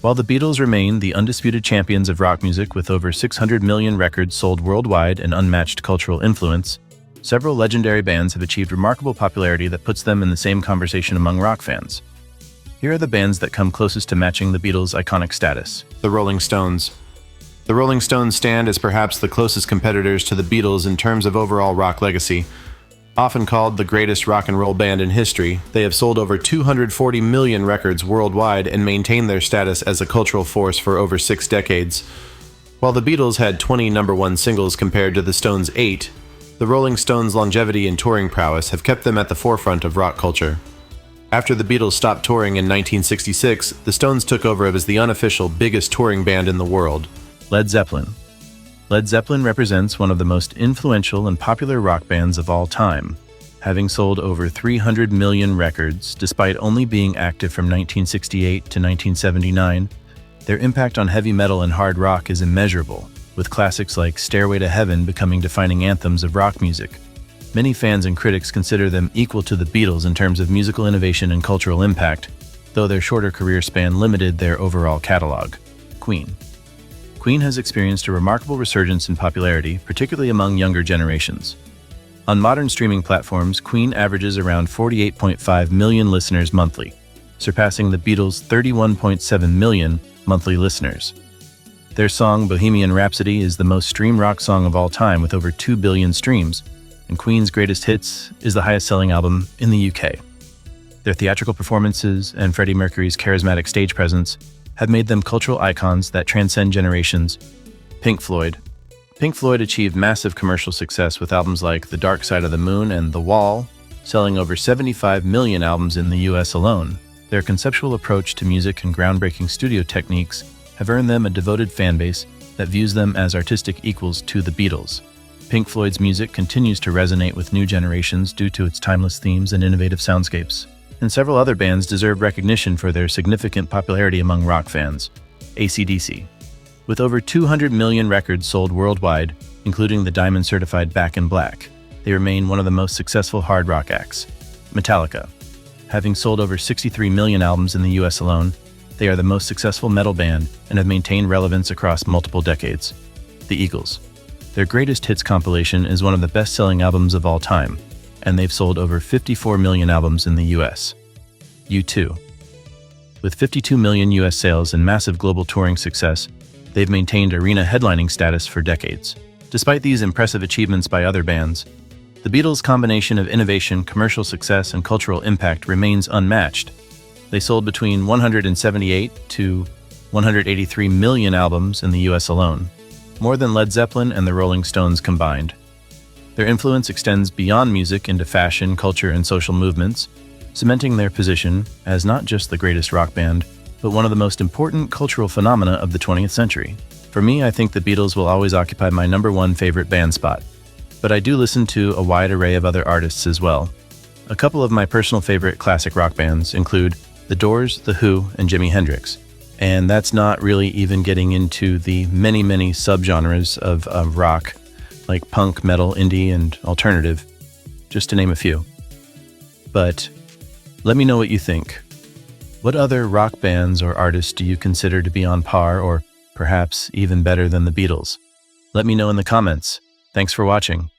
While the Beatles remain the undisputed champions of rock music with over 600 million records sold worldwide and unmatched cultural influence, several legendary bands have achieved remarkable popularity that puts them in the same conversation among rock fans. Here are the bands that come closest to matching the Beatles' iconic status. The Rolling Stones. The Rolling Stones stand as perhaps the closest competitors to the Beatles in terms of overall rock legacy. Often called the greatest rock and roll band in history, they have sold over 240 million records worldwide and maintained their status as a cultural force for over 6 decades. While the Beatles had 20 #1 singles compared to the Stones' 8, the Rolling Stones' longevity and touring prowess have kept them at the forefront of rock culture. After the Beatles stopped touring in 1966, the Stones took over as the unofficial biggest touring band in the world. Led Zeppelin. Led Zeppelin represents one of the most influential and popular rock bands of all time, having sold over 300 million records despite only being active from 1968 to 1979. Their impact on heavy metal and hard rock is immeasurable, with classics like Stairway to Heaven becoming defining anthems of rock music. Many fans and critics consider them equal to the Beatles in terms of musical innovation and cultural impact, though their shorter career span limited their overall catalog. Queen. Queen has experienced a remarkable resurgence in popularity, particularly among younger generations. On modern streaming platforms, Queen averages around 48.5 million listeners monthly, surpassing the Beatles' 31.7 million monthly listeners. Their song Bohemian Rhapsody is the most streamed rock song of all time with over 2 billion streams, and Queen's Greatest Hits is the highest-selling album in the UK. Their theatrical performances and Freddie Mercury's charismatic stage presence have made them cultural icons that transcend generations. Pink Floyd. Pink Floyd achieved massive commercial success with albums like The Dark Side of the Moon and The Wall, selling over 75 million albums in the US alone. Their conceptual approach to music and groundbreaking studio techniques have earned them a devoted fanbase that views them as artistic equals to the Beatles. Pink Floyd's music continues to resonate with new generations due to its timeless themes and innovative soundscapes. And several other bands deserve recognition for their significant popularity among rock fans. AC/DC. With over 200 million records sold worldwide, including the diamond-certified Back in Black, they remain one of the most successful hard rock acts. Metallica. Having sold over 63 million albums in the US alone, they are the most successful metal band and have maintained relevance across multiple decades. The Eagles. Their Greatest Hits compilation is one of the best-selling albums of all time, and they've sold over 54 million albums in the US. U2. With 52 million US sales and massive global touring success, they've maintained arena headlining status for decades. Despite these impressive achievements by other bands, the Beatles' combination of innovation, commercial success, and cultural impact remains unmatched. They sold between 178 to 183 million albums in the US alone, more than Led Zeppelin and the Rolling Stones combined. Their influence extends beyond music into fashion, culture, and social movements, cementing their position as not just the greatest rock band, but one of the most important cultural phenomena of the 20th century. For me, I think the Beatles will always occupy my #1 favorite band spot, but I do listen to a wide array of other artists as well. A couple of my personal favorite classic rock bands include The Doors, The Who, and Jimi Hendrix. And that's not really even getting into the many subgenres of rock, like punk, metal, indie, and alternative, just to name a few. But let me know what you think. What other rock bands or artists do you consider to be on par or perhaps even better than the Beatles? Let me know in the comments. Thanks for watching.